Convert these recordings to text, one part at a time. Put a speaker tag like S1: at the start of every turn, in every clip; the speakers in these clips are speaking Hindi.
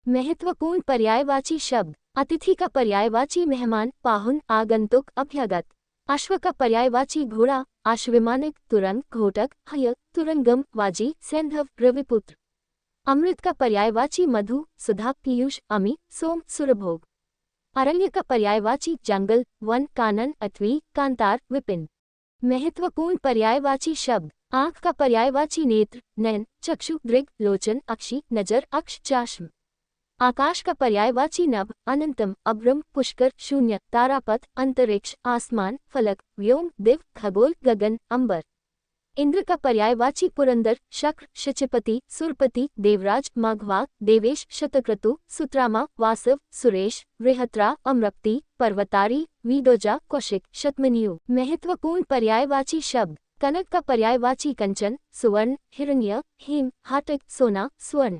S1: महत्वपूर्ण पर्यायवाची शब्द। अतिथि का पर्यायवाची मेहमान, पाहुन, आगंतुक, अभ्यागत। अश्व का पर्यायवाची घोड़ा, अश्विमानिक, तुरंग, घोटक, हय, तुरंगम, वाजी, सैंधव, रविपुत्र। अमृत का पर्यायवाची मधु, सुधा, पीयूष, अमी, सोम, सुरभोग। अरण्य का पर्यायवाची जंगल, वन, कानन, अथवी, कांतार, विपिन। महत्वपूर्ण पर्यायवाची शब्द। आँख का पर्यायवाची नेत्र, नयन, चक्षु, दृग, लोचन, अक्षि, नजर, अक्ष, चाश्म। आकाश का पर्यायवाची नभ, अनंतम, अभ्रम, पुष्कर, शून्य, तारापथ, अंतरिक्ष, आसमान, फलक, व्योम, दिव, खगोल, गगन, अंबर। इंद्र का पर्यायवाची पुरंदर, शक्र, शचपति, सुरपति, देवराज, माघवाक, देवेश, शतक्रतु, सुत्रामा, वासव, सुरेश, बृहत्रा, अम्रप्ति, पर्वतारी, वीडोजा, कौशिक, शतमनियु। महत्वपूर्ण पर्यायवाची शब्द। कनक का पर्यायवाची कंचन, सुवर्ण, हिरण्य, हेम, हाटक, सोना, स्वर्ण।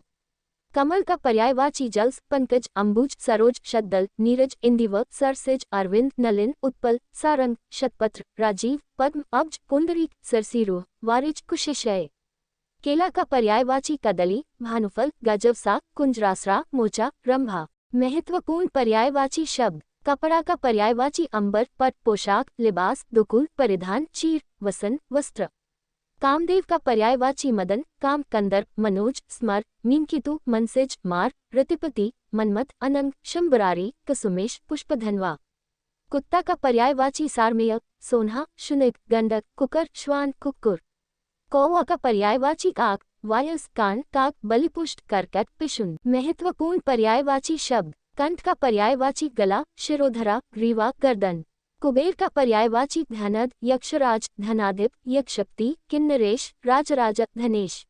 S1: कमल का पर्यायवाची जल्स, पंकज, अंबुज, सरोज, शद्दल, नीरज, इंदिवर, सरसिज, अरविंद, नलिन, उत्पल, सारंग, शतपत्र, राजीव, पद्म, अब्ज, पुंडरीक, सरसीरुह, वारिज, कुशेशय। केला का पर्यायवाची कदली, भानुफल, गजवसा, कुंजरासरा, मोचा, रंभा। महत्वपूर्ण पर्यायवाची शब्द। कपड़ा का पर्यायवाची अंबर, पट, पोशाक, लिबास, दुकुल, परिधान, चीर, वसन, वस्त्र। कामदेव का पर्यायवाची मदन, काम, कंदर्प, मनोज, स्मर, मीनकितु, मनसिज, मार, रतिपति, मनमथ, अनंग, शंबरारी, कसुमेश, पुष्पधनवा। कुत्ता का पर्यायवाची सारमेय, सोन्हा, शुनिक, गंडक, कुकर, श्वान, कुक्कुर। कौवा का पर्यायवाची काक, वायस, कान, काक, बलिपुष्ट, करकट, पिशुन। महत्वपूर्ण पर्यायवाची शब्द। कंठ का पर्यायवाची गला, शिरोधरा, ग्रीवा, गर्दन। कुबेर का पर्यायवाची धनद, यक्षराज, धनाधिप, यक्षशक्ति, किन्नरेश, राजराज, धनेश।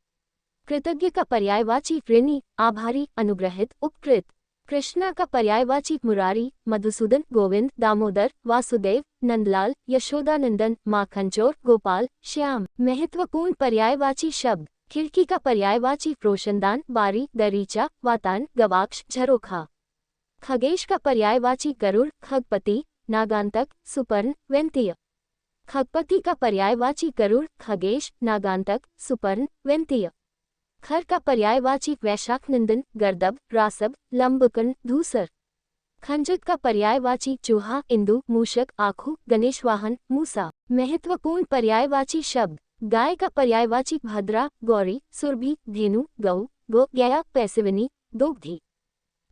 S1: कृतज्ञ का पर्यायवाची ऋणी, आभारी, अनुग्रहित, उपकृत। कृष्णा का पर्यायवाची मुरारी, मधुसूदन, गोविंद, दामोदर, वासुदेव, नंदलाल, यशोदानंदन, माखनचोर, गोपाल, श्याम। महत्वपूर्ण पर्यायवाची शब्द। खिड़की का पर्यायवाची रोशनदान, बारी, दरीचा, वातान, गवाक्ष, झरोखा। खगेश का पर्यायवाची गरुड़, खगपति, नागांतक, सुपर्ण, वेंतीय। खगपति का पर्यायवाची गरुड़, खगेश, नागांतक, सुपर्ण, वेंतीय। खर का पर्यायवाची वैशाख, निंदन, गर्दब, रासब, लंबकन, धूसर। खंजत का पर्यायवाची चूहा, इंदु, मूषक, आखू, गणेशवाहन, मूसा। महत्वपूर्ण पर्यायवाची शब्द। गाय का पर्यायवाची भद्रा, गौरी, सुरभि, धेनु, गौ, गो, गया, पैसिविनी, दोग्धी।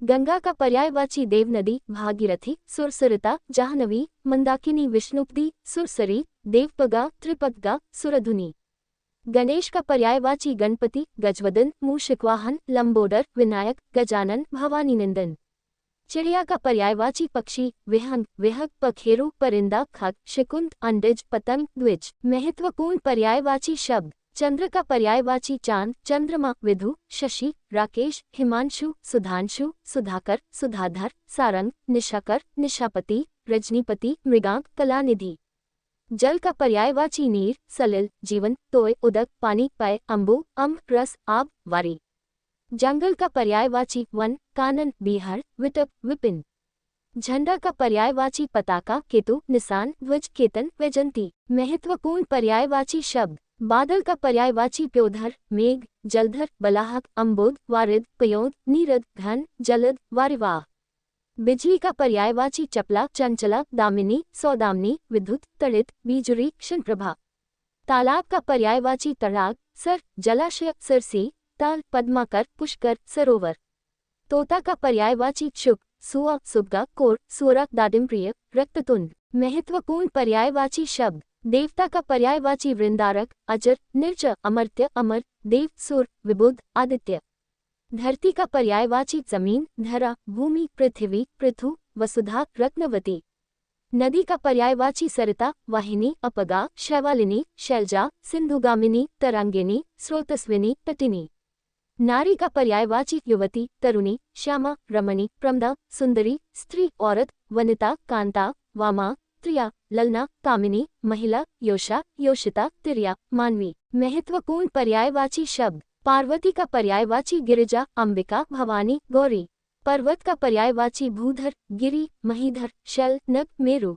S1: गंगा का पर्यायवाची देवनदी, भागीरथी, सुरसरिता, जाह्नवी, मंदाकिनी, विष्णुपदी, सुरसरी, देवपगा, त्रिपदगा, सुरधुनी। गणेश का पर्यायवाची गणपति, गजवदन, मूषिकवाहन, लंबोदर, विनायक, गजानन, भवानीनंदन। चिड़िया का पर्यायवाची पक्षी, विहंग, विहग, पखेरु, परिंदा, खग, शिकुंद, अंडिज, पतंग, द्विज। महत्वपूर्ण पर्यायवाची शब्द। चंद्र का पर्यायवाची चांद, चंद्रमा, विधु, शशि, राकेश, हिमांशु, सुधांशु, सुधाकर, सुधाधर, सारंग, निशाकर, निशापति, रजनीपति, मृगांक, कलानिधि। जल का पर्यायवाची नीर, सलिल, जीवन, तोय, उदक, पानी, पय, अम्बु, अम्ब, रस, आब, वारी। जंगल का पर्यायवाची वन, कानन, बिहार, विटप, विपिन। झंडा का पर्यायवाची पताका, केतु, निशान, ध्वज, केतन, वैजंती। महत्वपूर्ण पर्यायवाची शब्द। बादल का पर्यायवाची प्योधर, मेघ, जलधर, बलाहक, अम्बुद, वारिद, पयोद, नीरद, घन, जलद, वारिवाह। बिजली का पर्यायवाची चपला, चंचला, दामिनी, सौदामिनी, विद्युत, तड़ित, बीजुरी, क्षणप्रभा। तालाब का पर्यायवाची तड़ाग, सर, जलाशय, सरसी, ताल, पद्माकर, पुष्कर, सरोवर। तोता का पर्यायवाची क्षुक, सुआ, सुबगा, कोर, सूरा, दादिमप्रिय, रक्ततुंड। महत्वपूर्ण पर्यायवाची शब्द। देवता का पर्यायवाची वृंदारक, अजर, निर्ज, अमर्त्य, अमर, देव, सुर, विबुध, आदित्य। धरती का पर्यायवाची जमीन, धरा, भूमि, पृथ्वी, पृथु, वसुधा, रत्नवती। नदी का पर्यायवाची सरिता, वाहिनी, अपगा, शैवालिनी, शैलजा, सिंधुगामिनी, तरांगिनी, स्रोतस्विनी, तटिनी। नारी का पर्यायवाची युवती, तरुणी, श्यामा, रमणी, प्रमदा, सुंदरी, स्त्री, औरत, वनिता, कांता, वामा, त्रिया, ललना, कामिनी, महिला, योषा, योषिता, तिर्या, मानवी। महत्वपूर्ण पर्यायवाची शब्द। पार्वती का पर्यायवाची गिरिजा, अंबिका, भवानी, गौरी। पर्वत का पर्यायवाची भूधर, गिरि, महीधर, शैल, नग, मेरु।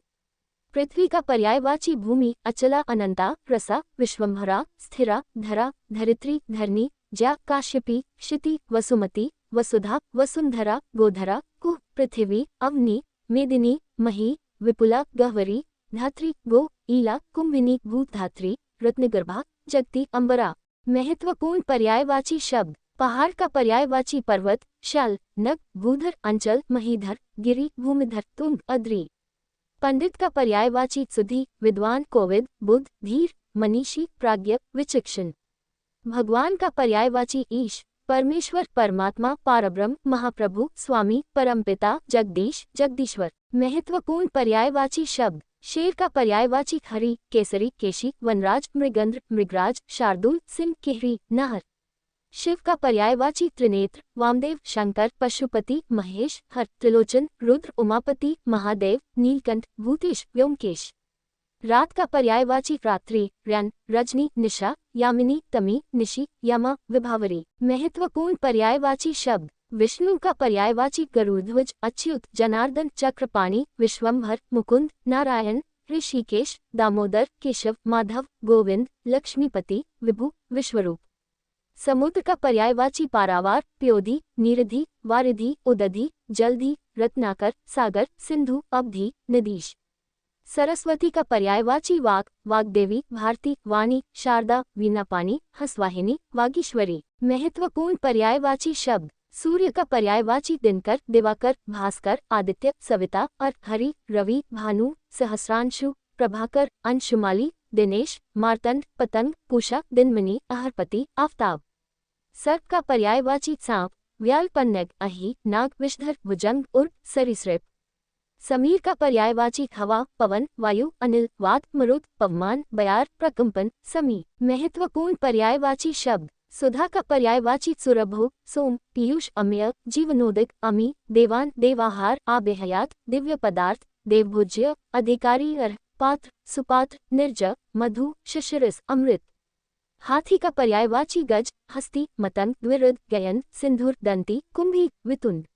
S1: पृथ्वी का पर्यायवाची भूमि, अचला, अनंता, रसा, विश्वंभरा, स्थिरा, धरा, धरित्री, धरनी, ज्या, काश्यपी, क्षिति, वसुमती, वसुधा वसुंधरा गोधरा कुह पृथिवी अवनी मेदिनी मही विपुला गह्वरी धात्री गो ईला कुंभिनी भूधात्री रत्नगर्भा जगती अंबरा। महत्वपूर्ण पर्यायवाची शब्द। पहाड़ का पर्यायवाची पर्वत शल नग भूधर अंचल महीधर गिरि भूमिधर तुंग अद्री। पंडित का पर्यायवाची सुधी विद्वान कोविद बुद्ध धीर मनीषी प्राज्ञ विचक्षण। भगवान का पर्यायवाची ईश परमेश्वर परमात्मा पारब्रह्म महाप्रभु स्वामी परमपिता जगदीश जगदीश्वर। महत्वपूर्ण पर्यायवाची शब्द। शेर का पर्यायवाची हरि केसरी केशी वनराज मृगंद्र मृगराज शार्दूल सिंह किहरी नहर। शिव का पर्यायवाची त्रिनेत्र वामदेव शंकर पशुपति महेश हर त्रिलोचन रुद्र उमापति महादेव नीलकंठ भूतेश व्योमकेश। रात का पर्यायवाची रात्रि रन रजनी निशा यामिनी तमी निशि यमा विभावरी। महत्वपूर्ण पर्यायवाची शब्द। विष्णु का पर्यायवाची गरुड़ध्वज अच्युत जनार्दन चक्रपाणि विश्वंभर मुकुंद नारायण ऋषिकेश दामोदर केशव माधव गोविंद लक्ष्मीपति विभु विश्वरूप। समुद्र का पर्यायवाची पारावार प्योधि नीरधि वारिधि उदधि जलधि रत्नाकर सागर सिंधु अवधि नदीश। सरस्वती का पर्यायवाची वाक वाग्देवी भारती वाणी शारदा वीणापानी हंसवाहिनी वागीश्वरी। महत्वपूर्ण पर्यायवाची शब्द। सूर्य का पर्यायवाची दिनकर दिवाकर भास्कर आदित्य सविता अर्क हरि रवि भानु सहस्रांशु प्रभाकर अंशुमाली दिनेश मार्तंड पतंग पूषा दिनमणि अहरपति आफ्ताब। सर्प का पर्यायवाची सांप व्याल पन्नग अहि नाग विषधर भुजंग उर्प सरीसृप। समीर का पर्यायवाची हवा पवन वायु अनिल वात मरुत पवमान बयार प्रकंपन समी। महत्वपूर्ण पर्यायवाची शब्द। सुधा का पर्यायवाची सुरभो सोम पीयूष अम्य जीवनोदिक अमी देवान देवाहार आबेहयात दिव्य पदार्थ देवभोज्य अधिकारी अर्ह पात्र सुपात्र निर्ज मधु शिशिरिस अमृत। हाथी का पर्यायवाची गज हस्ती मतंग द्विरुद गयन सिंधुर दंती कुंभी वितुंड।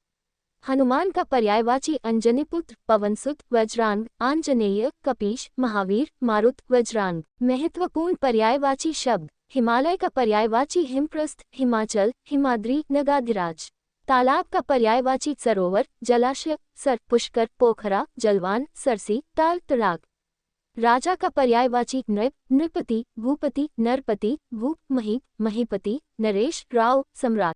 S1: हनुमान का पर्यायवाची अंजनी पुत्र पवनसुत वज्रांग आंजनेय कपीश महावीर मारुत वज्रांग। महत्वपूर्ण पर्यायवाची शब्द। हिमालय का पर्यायवाची हिमप्रस्थ हिमाचल हिमाद्री नगाधिराज। तालाब का पर्यायवाची सरोवर जलाशय सर पुष्कर पोखरा जलवान सरसी ताल तड़ाग। राजा का पर्यायवाची नृप नृपति भूपति नरपति भूप मही महीपति नरेश राव सम्राट।